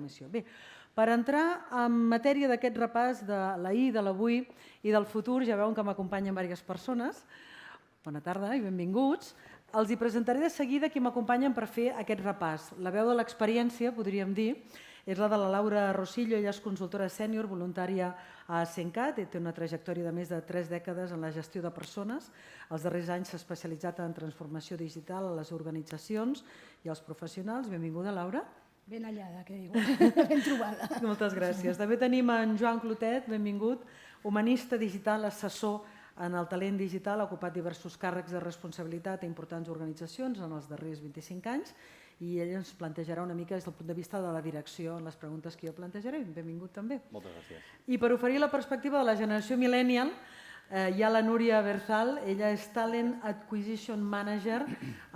comissió. Bé, per entrar en matèria d'aquest repàs de l'ahir, de l'avui i del futur, ja veuen que m'acompanyen diverses persones. Bona tarda i benvinguts. Els hi presentaré de seguida qui m'acompanyen per fer aquest repàs. La veu de l'experiència, podríem dir, és la de la Laura Rosillo. Ella és consultora sènior, voluntària a Sencat, té una trajectòria de més de 3 dècades en la gestió de persones. Els darrers anys s'ha especialitzat en transformació digital a les organitzacions i als professionals. Benvinguda, Laura. Ben hallada, que diu. Ben trobada. Moltes gràcies. També tenim en Joan Clotet, benvingut, humanista digital, assessor en el talent digital, ha ocupat diversos càrrecs de responsabilitat a importants organitzacions en els darrers 25 anys i ell ens plantejarà una mica des del punt de vista de la direcció en les preguntes que jo plantejaré. Benvingut també. Moltes gràcies. I per oferir la perspectiva de la generació millennial hi ha la Núria Berzal. Ella és Talent Acquisition Manager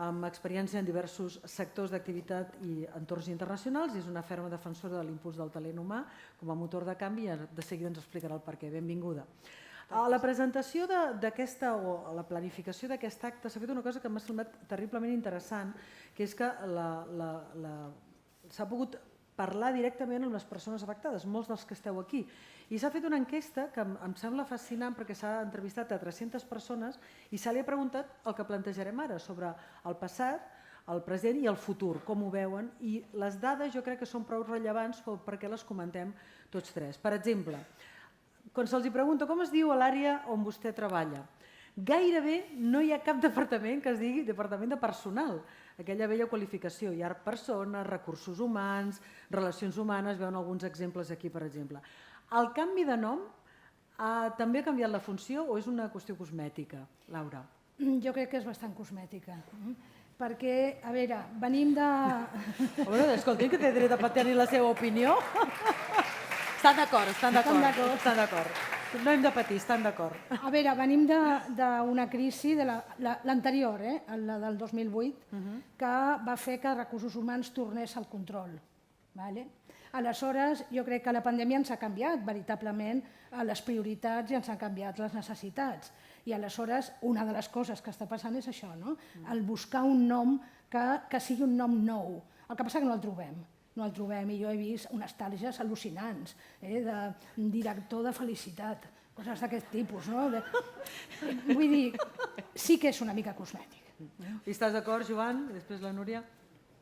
amb experiència en diversos sectors d'activitat i entorns internacionals i és una ferma defensora de l'impuls del talent humà com a motor de canvi i de seguida ens explicarà el perquè. Benvinguda. A la presentació d'aquesta o a la planificació d'aquest acte s'ha fet una cosa que m'ha semblat terriblement interessant, que és que s'ha pogut parlar directament amb les persones afectades, molts dels que esteu aquí. I s'ha fet una enquesta que em sembla fascinant perquè s'ha entrevistat a 300 persones i se li ha preguntat el que plantejarem ara sobre el passat, el present i el futur, com ho veuen. I les dades jo crec que són prou rellevants perquè les comentem tots tres. Per exemple, quan se'ls pregunta com es diu a l'àrea on vostè treballa, gairebé no hi ha cap departament que es digui departament de personal, aquella vella qualificació. Hi ha persones, recursos humans, relacions humanes, veuen alguns exemples aquí, per exemple. El canvi de nom també ha canviat la funció o és una qüestió cosmètica, Laura? Jo crec que és bastant cosmètica, perquè, a veure, venim de... Escolti, que té dret a tenir la seva opinió. Estan d'acord. No hem de patir, estan d'acord. A veure, venim d'una crisi, de l'anterior, la del 2008, que va fer que recursos humans tornés al control. Aleshores, jo crec que la pandèmia ens ha canviat veritablement les prioritats i ens han canviat les necessitats. I aleshores, una de les coses que està passant és això, el buscar un nom que sigui un nom nou. El que passa és que no el trobem. No el trobem i jo he vist unes targes al·lucinants de director de felicitat, coses d'aquest tipus. Vull dir, sí que és una mica cosmètic. I estàs d'acord, Joan? Després la Núria?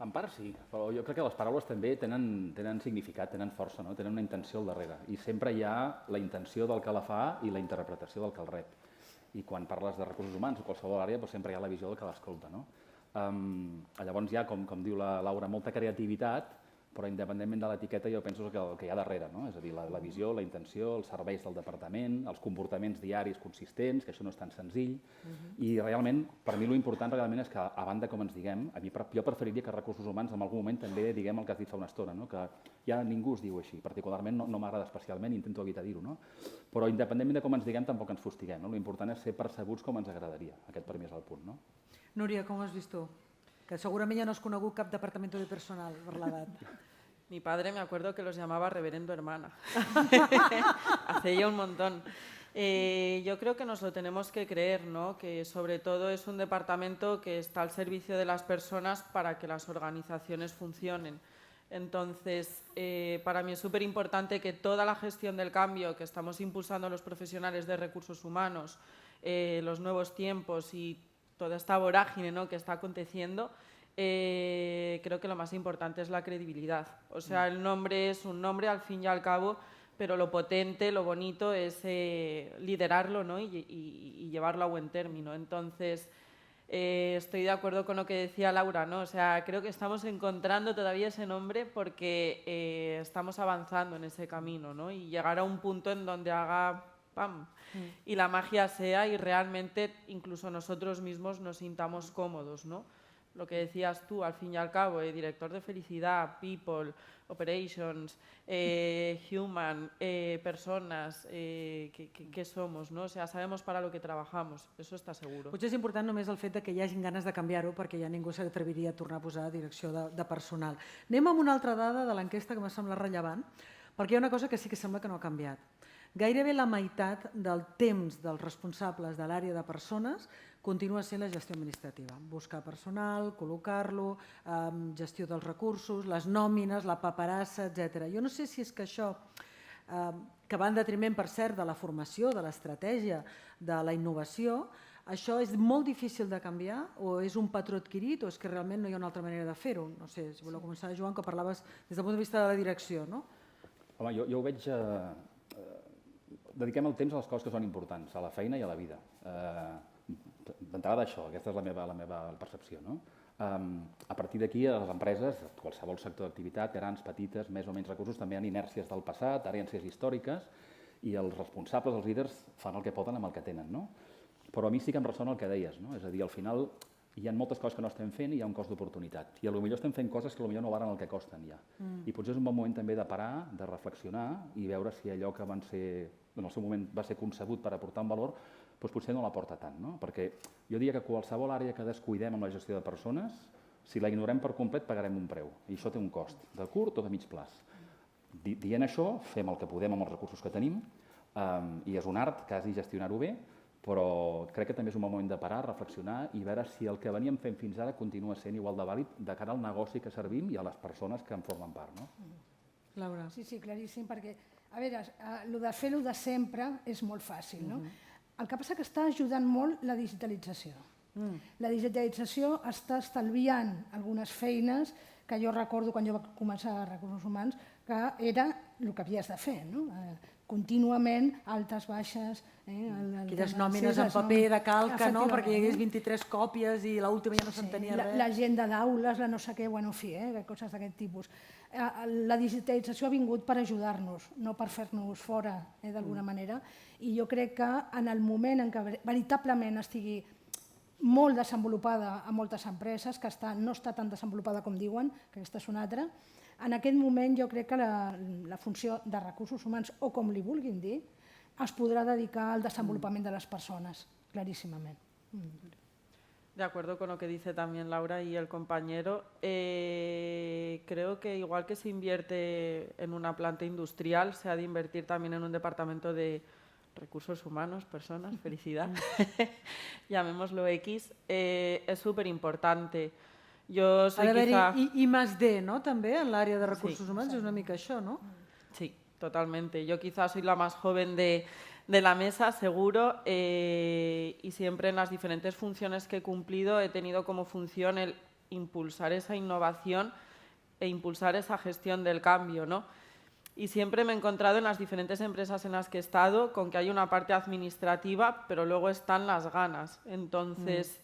En part sí, però jo crec que les paraules també tenen significat, tenen força, tenen una intenció al darrere. I sempre hi ha la intenció del que la fa i la interpretació del que el rep. I quan parles de recursos humans o qualsevol àrea, sempre hi ha la visió del que l'escolta. Llavors hi ha, com diu la Laura, molta creativitat, però independentment de l'etiqueta jo penso que el que hi ha darrere, és a dir, la visió, la intenció, els serveis del departament, els comportaments diaris consistents, que això no és tan senzill, i realment, per mi l'important realment és que, a banda com ens diguem, jo preferiria que recursos humans en algun moment també diguem el que has dit fa una estona, que ja ningú es diu així, particularment no m'agrada especialment, intento evitar dir-ho, però independentment de com ens diguem tampoc ens fustiguem, l'important és ser percebuts com ens agradaria, aquest per mi és el punt. Núria, com ho has vist tu? Que segurament ja no has conegut cap departamento de personal per l'edat. Mi padre me acuerdo que los llamaba reverendo hermana. Hace ya un montón. Yo creo que nos lo tenemos que creer, que sobre todo es un departamento que está al servicio de las personas para que las organizaciones funcionen. Entonces, para mí es súper importante que toda la gestión del cambio que estamos impulsando los profesionales de recursos humanos, los nuevos tiempos y toda esta vorágine que está aconteciendo, creo que lo más importante es la credibilidad. O sea, el nombre es un nombre al fin y al cabo, pero lo potente, lo bonito es liderarlo y llevarlo a buen término. Entonces, estoy de acuerdo con lo que decía Laura, O sea, creo que estamos encontrando todavía ese nombre porque estamos avanzando en ese camino, Y llegar a un punto en donde haga ¡pam! Y la magia sea y realmente incluso nosotros mismos nos sintamos cómodos, Lo que decías tú, al fin y al cabo, director de felicidad, people, operations, human, personas, ¿qué somos? O sea, sabemos para lo que trabajamos, eso està seguro. Potser és important només el fet que hi hagin ganes de canviar-ho perquè ja ningú s'atreviria a tornar a posar direcció de personal. Anem amb una altra dada de l'enquesta que m'ha semblat rellevant, perquè hi ha una cosa que sí que sembla que no ha canviat. gairebé la meitat del temps dels responsables de l'àrea de persones continua sent la gestió administrativa. Buscar personal, col·locar-lo, gestió dels recursos, les nòmines, la paperassa, etc. Jo no sé si és que això, que va en detriment, per cert, de la formació, de l'estratègia, de la innovació, això és molt difícil de canviar o és un patró adquirit o és que realment no hi ha una altra manera de fer-ho? No sé, si voleu començar, Joan, que parlaves des del punt de vista de la direcció, no? Home, jo ho veig... Dediquem el temps a les coses que són importants, a la feina i a la vida. D'entrada això, aquesta és la meva percepció. No? A partir d'aquí, a les empreses, qualsevol sector d'activitat, grans, petites, més o menys recursos, també hi ha inèrcies del passat, herències històriques, i els responsables, els líders, fan el que poden amb el que tenen. No? Però a mi sí que em ressona el que deies, no? És a dir, al final hi ha moltes coses que no estem fent i hi ha un cost d'oportunitat. I potser estem fent coses que potser no valen el que costen ja. I potser és un bon moment també de parar, de reflexionar i veure si allò que en el seu moment va ser concebut per aportar un valor, doncs potser no l'aporta tant. No? Perquè jo diria que qualsevol àrea que descuidem amb la gestió de persones, si la ignorem per complet pagarem un preu. I això té un cost, de curt o de mig plaç. Dient això, fem el que podem amb els recursos que tenim i és un art quasi gestionar-ho bé, però crec que també és un bon moment de parar, reflexionar i veure si el que veníem fent fins ara continua sent igual de vàlid de cara al negoci que servim i a les persones que en formen part. No? Laura. Sí, claríssim, perquè, a veure, el de fer-ho de sempre és molt fàcil, no? El que passa que està ajudant molt la digitalització. La digitalització està estalviant algunes feines que jo recordo quan jo vaig començar a Recursos Humans que era el que havies de fer, no? Contínuament, altes, baixes... Aquelles nòmines en paper de calca, no? Perquè hi hagués 23 còpies i l'última ja no s'entenia res. L'agenda d'aules, la no sé què, bueno, en fi, coses d'aquest tipus. La digitalització ha vingut per ajudar-nos, no per fer-nos fora, d'alguna manera, i jo crec que en el moment en què veritablement estigui molt desenvolupada a moltes empreses, que no està tan desenvolupada com diuen, que aquesta és una altra, en aquest moment jo crec que la funció de recursos humans, o com li vulguin dir, es podrà dedicar al desenvolupament de les persones, claríssimament. De acuerdo con lo que dice también Laura y el compañero, creo que igual que se invierte en una planta industrial, se ha de invertir también en un departamento de recursos humanos, personas, felicidad, llamémoslo X, es súper importante. Jo soy ha d'haver quizá... I+D, no? També en l'àrea de recursos humans, és una mica això, no? Sí, totalmente. Yo quizás soy la más joven de la mesa, seguro, y siempre en las diferentes funciones que he cumplido he tenido como función el impulsar esa innovación e impulsar esa gestión del cambio, ¿no? Y siempre me he encontrado en las diferentes empresas en las que he estado con que hay una parte administrativa, pero luego están las ganas. Entonces,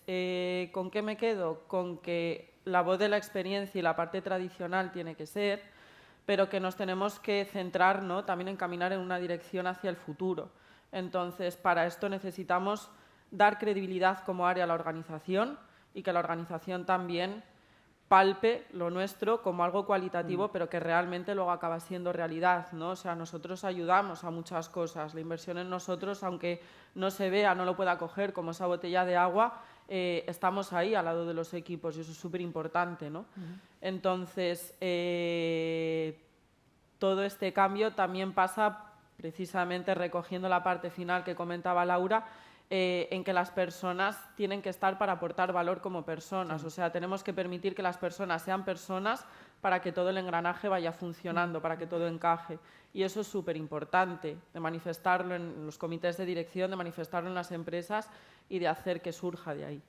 ¿con qué me quedo? Con que la voz de la experiencia y la parte tradicional tiene que ser, pero que nos tenemos que centrar, ¿no? También en caminar en una dirección hacia el futuro. Entonces, para esto necesitamos dar credibilidad como área a la organización y que la organización también palpe lo nuestro como algo cualitativo, pero que realmente luego acaba siendo realidad, ¿no? O sea, nosotros ayudamos a muchas cosas. La inversión en nosotros, aunque no se vea, no lo pueda coger como esa botella de agua, estamos ahí al lado de los equipos y eso es súper importante, ¿no? Entonces, todo este cambio también pasa precisamente recogiendo la parte final que comentaba Laura, en que las personas tienen que estar para aportar valor como personas. Sí. O sea, tenemos que permitir que las personas sean personas para que todo el engranaje vaya funcionando, para que todo encaje. Y eso es súper importante, de manifestarlo en los comités de dirección, de manifestarlo en las empresas i de hacer que surja de ahí.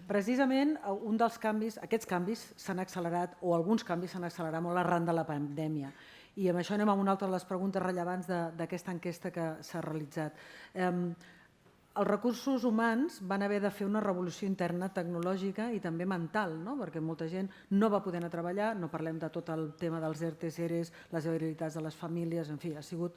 Precisament, un dels canvis, aquests canvis s'han accelerat, o alguns canvis s'han accelerat molt arran de la pandèmia. I amb això anem a una altra de les preguntes rellevants d'aquesta enquesta que s'ha realitzat. Els recursos humans van haver de fer una revolució interna tecnològica i també mental, no? Perquè molta gent no va poder anar a treballar, no parlem de tot el tema dels ERTEs, EREs, les habilitats de les famílies, en fi, ha sigut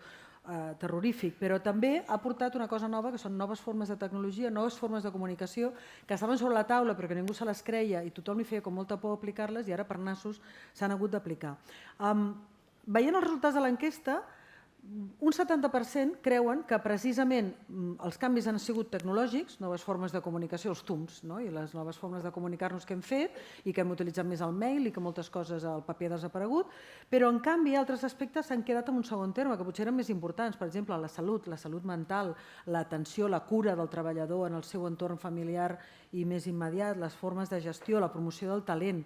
terrorífic, però també ha portat una cosa nova, que són noves formes de tecnologia, noves formes de comunicació, que estaven sobre la taula però que ningú se les creia i tothom li feia com molta por aplicar-les i ara per nassos s'han hagut d'aplicar. Veient els resultats de l'enquesta, un 70% creuen que precisament els canvis han sigut tecnològics, noves formes de comunicació, els TUMs, no? I les noves formes de comunicar-nos que hem fet i que hem utilitzat més el mail i que moltes coses el paper ha desaparegut, però en canvi altres aspectes s'han quedat en un segon terme, que potser eren més importants, per exemple la salut mental, l'atenció, la cura del treballador en el seu entorn familiar i més immediat, les formes de gestió, la promoció del talent.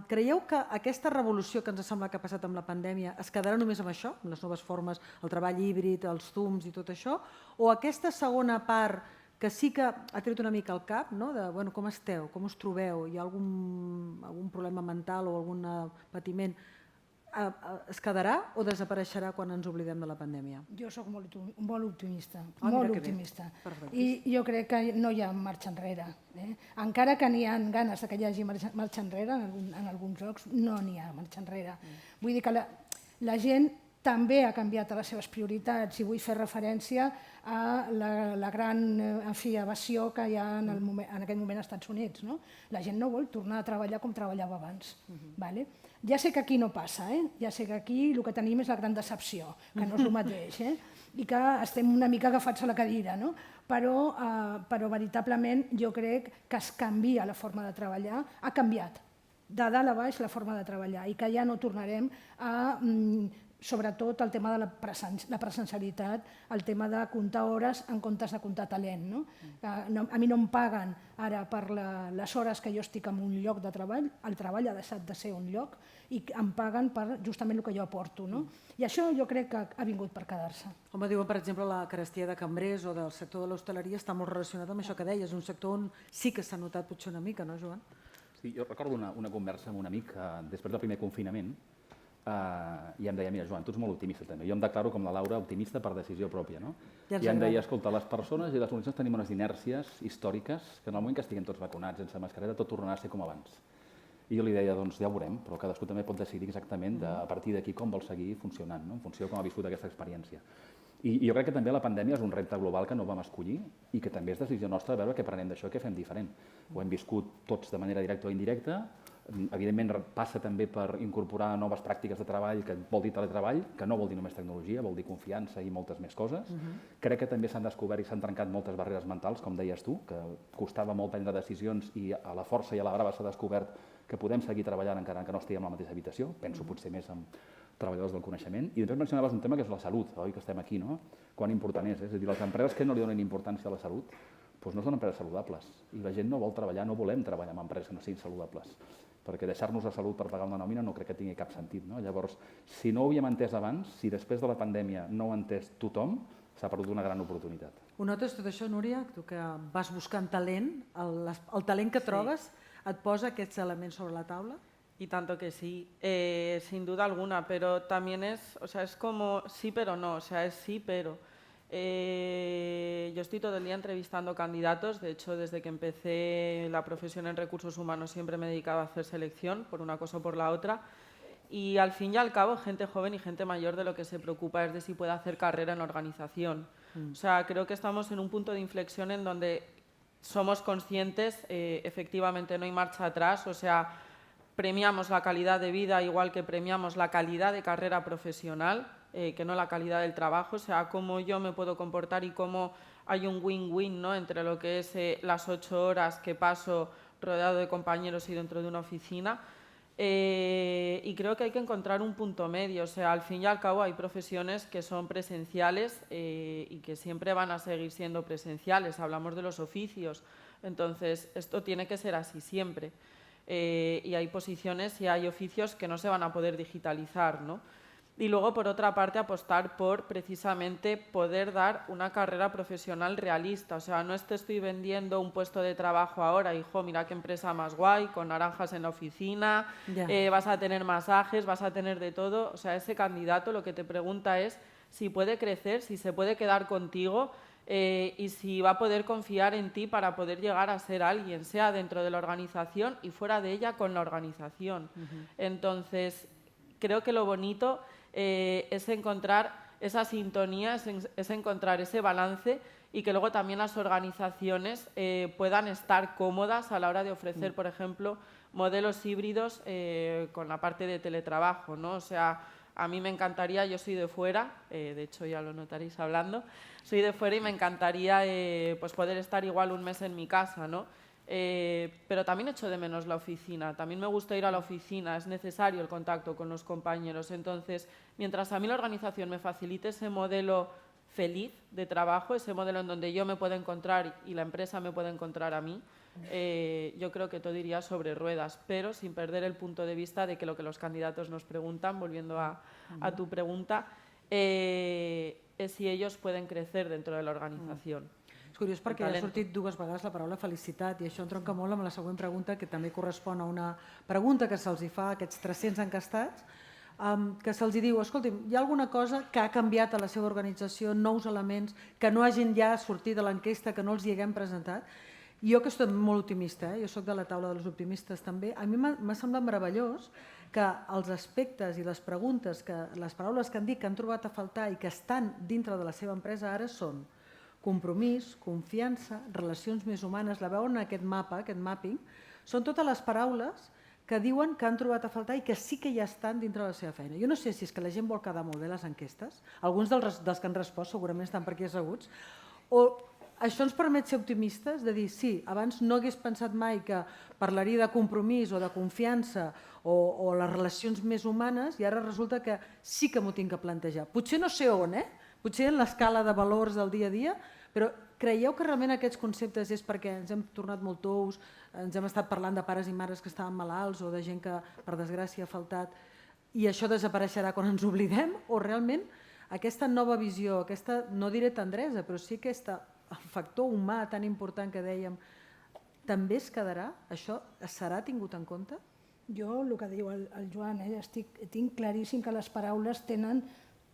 Creieu que aquesta revolució que ens sembla que ha passat amb la pandèmia es quedarà només amb això, amb les noves formes, el treball híbrid, els Zooms i tot això, o aquesta segona part que sí que ha tret una mica al cap, no? De bueno, com esteu, com us trobeu, hi ha algun problema mental o algun patiment, es quedarà o desapareixerà quan ens oblidem de la pandèmia? Jo sóc molt optimista, mira molt que bé. optimista. Perfecte. I jo crec que no hi ha marxa enrere. Encara que n'hi ha ganes que hi hagi marxa enrere, en alguns llocs no n'hi ha marxa enrere. Vull dir que la gent també ha canviat les seves prioritats i vull fer referència a la gran evasió que hi ha en aquest moment als Estats Units. La gent no vol tornar a treballar com treballava abans. Ja sé que aquí no passa, ja sé que aquí el que tenim és la gran decepció, que no és el mateix, i que estem una mica agafats a la cadira, però veritablement jo crec que es canvia la forma de treballar, ha canviat de dalt a baix la forma de treballar i que ja no tornarem a sobretot el tema de la presencialitat, el tema de comptar hores en comptes de comptar talent. A mi no em paguen ara per les hores que jo estic en un lloc de treball, el treball ha deixat de ser un lloc i em paguen per justament el que jo aporto. I això jo crec que ha vingut per quedar-se. Home, diuen, per exemple, la carestia de cambrers o del sector de l'hostaleria està molt relacionat amb això que deies, un sector on sí que s'ha notat potser una mica, no, Joan? Sí, jo recordo una conversa amb un amic després del primer confinament i em deia, mira, Joan, tu ets molt optimista també. Jo em declaro com la Laura optimista per decisió pròpia. I em deia, escolta, les persones i les organitzacions tenim unes inèrcies històriques que en el moment que estiguem tots vacunats, sense mascareta, tot tornarà a ser com abans. I jo li deia, doncs ja ho veurem, però cadascú també pot decidir exactament a partir d'aquí com vol seguir funcionant, en funció de com ha viscut aquesta experiència. I jo crec que també la pandèmia és un repte global que no vam escollir i que també és decisió nostra veure què prenem d'això i què fem diferent. Ho hem viscut tots de manera directa o indirecta. Evidentment passa també per incorporar noves pràctiques de treball, que vol dir teletreball, que no vol dir només tecnologia, vol dir confiança i moltes més coses. Crec que també s'han descobert i s'han trencat moltes barreres mentals, com deies tu, que costava molt prendre decisions i a la força i a la brava s'ha descobert que podem seguir treballant encara que no estiguem a la mateixa habitació. Penso potser més en treballadors del coneixement. I després mencionaves un tema que és la salut, oi, que estem aquí, no? Quan important és. És a dir, les empreses que no li donen importància a la salut doncs no són empreses saludables. I la gent no vol treballar, no volem treballar amb empreses que no siguin saludables. Perquè deixar-nos la salut per pagar una nòmina no crec que tingui cap sentit. Llavors, si no ho havíem entès abans, si després de la pandèmia no ho ha entès tothom, s'ha perdut una gran oportunitat. Ho notes tot això, Núria? Tu que vas buscant talent, el talent que trobes et posa aquests elements sobre la taula? Y tanto que sí, sin duda alguna, pero también es como sí pero no, es sí pero. Yo estoy todo el día entrevistando candidatos, de hecho desde que empecé la profesión en recursos humanos siempre me he dedicado a hacer selección por una cosa o por la otra y al fin y al cabo gente joven y gente mayor de lo que se preocupa es de si puede hacer carrera en organización. O sea, creo que estamos en un punto de inflexión en donde somos conscientes, efectivamente no hay marcha atrás, o sea, premiamos la calidad de vida igual que premiamos la calidad de carrera profesional, que no la calidad del trabajo, o sea, cómo yo me puedo comportar y cómo hay un win-win, ¿no?, entre lo que es las 8 horas que paso rodeado de compañeros y dentro de una oficina. Y creo que hay que encontrar un punto medio, o sea, al fin y al cabo hay profesiones que son presenciales y que siempre van a seguir siendo presenciales, hablamos de los oficios, entonces esto tiene que ser así siempre. Y hay posiciones y hay oficios que no se van a poder digitalizar, ¿no? Y luego, por otra parte, apostar por precisamente poder dar una carrera profesional realista. O sea, no te estoy vendiendo un puesto de trabajo ahora, hijo, mira qué empresa más guay, con naranjas en la oficina, vas a tener masajes, vas a tener de todo. O sea, ese candidato lo que te pregunta es si puede crecer, si se puede quedar contigo y si va a poder confiar en ti para poder llegar a ser alguien, sea dentro de la organización y fuera de ella con la organización. Entonces, creo que lo bonito es encontrar esa sintonía, es encontrar ese balance y que luego también las organizaciones puedan estar cómodas a la hora de ofrecer, por ejemplo, modelos híbridos con la parte de teletrabajo, ¿no? O sea, A mí me encantaría, yo soy de fuera, de hecho ya lo notaréis hablando, soy de fuera y me encantaría pues poder estar igual un mes en mi casa, ¿no? Pero también echo de menos la oficina, también me gusta ir a la oficina, es necesario el contacto con los compañeros. Entonces, mientras a mí la organización me facilite ese modelo feliz de trabajo, ese modelo en donde yo me puedo encontrar y la empresa me puede encontrar a mí, yo creo que todo iría sobre ruedas, pero sin perder el punto de vista de que lo que los candidatos nos preguntan, volviendo a tu pregunta, es si ellos pueden crecer dentro de la organización. És curiós perquè ha sortit dues vegades la paraula felicitat i això entronca molt amb la següent pregunta, que també correspon a una pregunta que se'ls fa a aquests 300 encastats, que se'ls diu, escolti'm, hi ha alguna cosa que ha canviat a la seva organització, nous elements, que no hagin ja sortit de l'enquesta, que no els hi haguem presentat? Jo que soc molt optimista, jo soc de la taula dels optimistes també, a mi m'ha semblat meravellós que els aspectes i les preguntes, les paraules que han dit que han trobat a faltar i que estan dintre de la seva empresa ara són compromís, confiança, relacions més humanes. La veuen en aquest mapa, aquest mapping, són totes les paraules que diuen que han trobat a faltar i que sí que ja estan dintre de la seva feina. Jo no sé si és que la gent vol quedar molt bé les enquestes, alguns dels que han respost segurament estan per aquí asseguts, o això ens permet ser optimistes, de dir, sí, abans no hagués pensat mai que parlaria de compromís o de confiança o les relacions més humanes i ara resulta que sí que m'ho tinc que plantejar. Potser no sé on, potser en l'escala de valors del dia a dia, però creieu que realment aquests conceptes és perquè ens hem tornat molt tous, ens hem estat parlant de pares i mares que estaven malalts o de gent que per desgràcia ha faltat i això desapareixerà quan ens oblidem, o realment aquesta nova visió, aquesta, no diré tendresa, però sí aquest factor humà tan important que dèiem, també es quedarà? Això serà tingut en compte? Jo, el que diu el Joan, tinc claríssim que les paraules tenen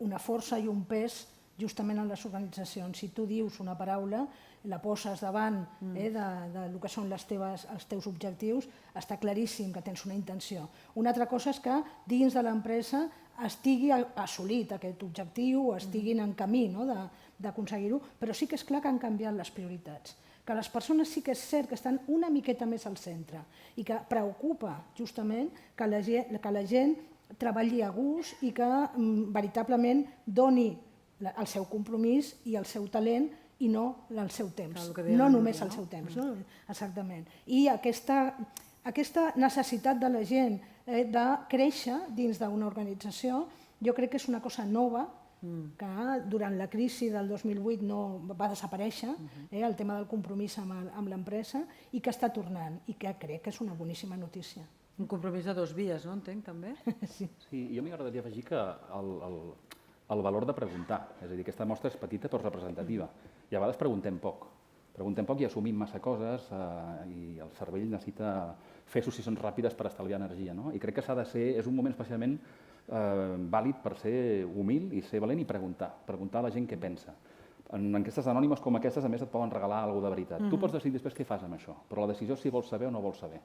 una força i un pes justament en les organitzacions. Si tu dius una paraula, la poses davant del que són els teus objectius, està claríssim que tens una intenció. Una altra cosa és que dins de l'empresa estigui assolit aquest objectiu o estiguin en camí d'aconseguir-ho, però sí que és clar que han canviat les prioritats, que les persones sí que és cert que estan una miqueta més al centre i que preocupa justament que la gent treballi a gust i que veritablement doni el seu compromís i el seu talent i no el seu temps, no només el seu temps. Exactament. I aquesta necessitat de la gent de créixer dins d'una organització jo crec que és una cosa nova que durant la crisi del 2008 no va desaparèixer, el tema del compromís amb l'empresa, i que està tornant i que crec que és una boníssima notícia. Un compromís de dues vies, no entenc, també? Sí, jo m'agradaria afegir que el valor de preguntar, és a dir, aquesta mostra és petita però representativa, i a vegades preguntem poc i assumim massa coses i el cervell necessita fer associacions ràpides per estalviar energia, no? I crec que s'ha de ser, és un moment especialment vàlid per ser humil i ser valent i preguntar a la gent què pensa. En enquestes anònimes com aquestes, a més, et poden regalar alguna cosa de veritat. Tu pots decidir després què fas amb això, però la decisió és si vols saber o no vols saber.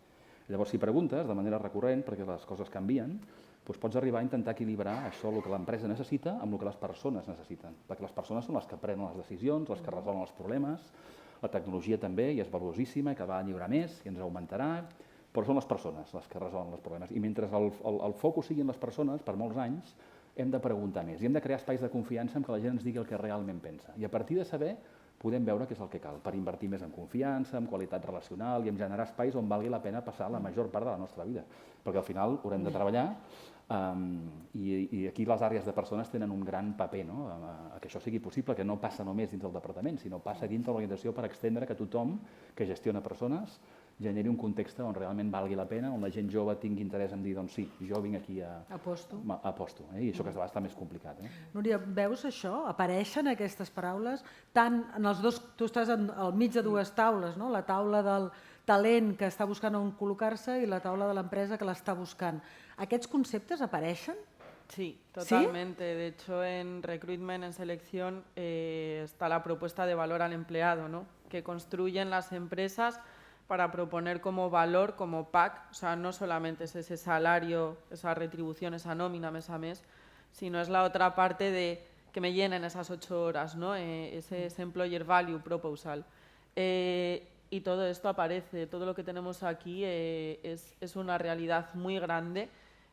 Llavors, si preguntes de manera recurrent, perquè les coses canvien, doncs pots arribar a intentar equilibrar això, el que l'empresa necessita, amb el que les persones necessiten. Perquè les persones són les que prenen les decisions, les que resolen els problemes, la tecnologia també, i és valuosíssima, i que va lliurar més, i ens augmentarà, però són les persones les que resolen els problemes. I mentre el focus sigui en les persones, per molts anys, hem de preguntar més i hem de crear espais de confiança en què la gent ens digui el que realment pensa. I a partir de saber podem veure què és el que cal per invertir més en confiança, en qualitat relacional i en generar espais on valgui la pena passar la major part de la nostra vida. Perquè al final haurem de treballar i aquí les àrees de persones tenen un gran paper, que això sigui possible, que no passa només dins del departament, sinó passa dins de l'organització per extendre que tothom que gestiona persones generi un context on realment valgui la pena, on la gent jove tingui interès en dir, doncs sí, jo vinc aquí a... Aposto. I això que a vegades està més complicat. Núria, veus això? Apareixen aquestes paraules? Tant en els dos, tu estàs al mig de dues taules, no? La taula del talent que està buscant on col·locar-se i la taula de l'empresa que l'està buscant. Aquests conceptes apareixen? Sí, totalmente. ¿Sí? De hecho, en recruitment, en selección, está la propuesta de valor al empleado, ¿no? Que construyen las empresas para proponer como valor, como pack, o sea, no solamente es ese salario, esa retribución, esa nómina mes a mes, sino es la otra parte de que me llenen esas 8 horas, ¿no? Ese employer value proposal. Y todo esto aparece, todo lo que tenemos aquí es una realidad muy grande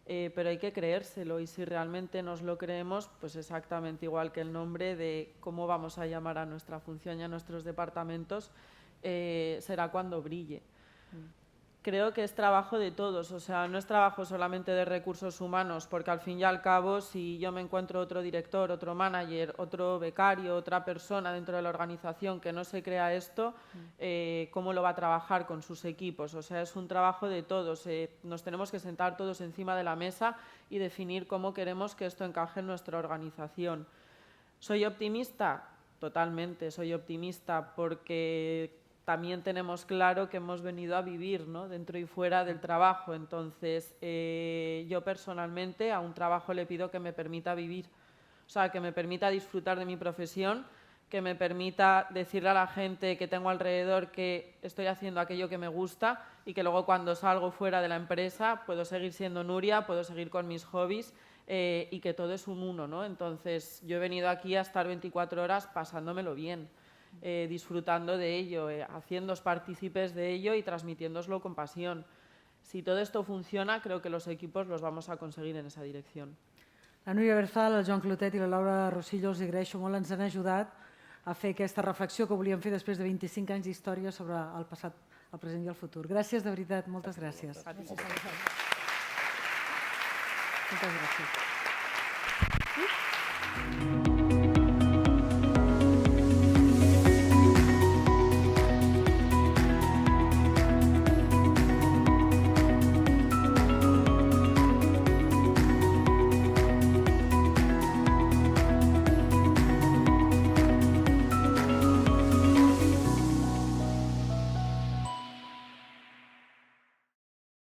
pero hay que creérselo y si realmente nos lo creemos, pues exactamente igual que el nombre de cómo vamos a llamar a nuestra función y a nuestros departamentos, será cuando brille. Creo que es trabajo de todos, o sea, no es trabajo solamente de recursos humanos, porque al fin y al cabo, si yo me encuentro otro director, otro manager, otro becario, otra persona dentro de la organización que no se crea esto, ¿cómo lo va a trabajar con sus equipos? O sea, es un trabajo de todos, nos tenemos que sentar todos encima de la mesa y definir cómo queremos que esto encaje en nuestra organización. ¿Soy optimista? Totalmente, soy optimista porque también tenemos claro que hemos venido a vivir, ¿no?, dentro y fuera del trabajo. Entonces, yo personalmente a un trabajo le pido que me permita vivir, o sea, que me permita disfrutar de mi profesión, que me permita decirle a la gente que tengo alrededor que estoy haciendo aquello que me gusta y que luego cuando salgo fuera de la empresa puedo seguir siendo Nuria, puedo seguir con mis hobbies y que todo es un uno, ¿no? Entonces, yo he venido aquí a estar 24 horas pasándomelo bien. Disfrutando de ello, haciéndoos partícipes de ello y transmitiéndoslo con pasión. Si todo esto funciona, creo que los equipos los vamos a conseguir en esa dirección. La Núria Berzal, el Joan Clotet i la Laura Rosillo, els agraeixo molt, ens han ajudat a fer aquesta reflexió que volíem fer després de 25 anys d'història sobre el passat, el present i el futur. Gràcies, de veritat, moltes gràcies. Moltes gràcies.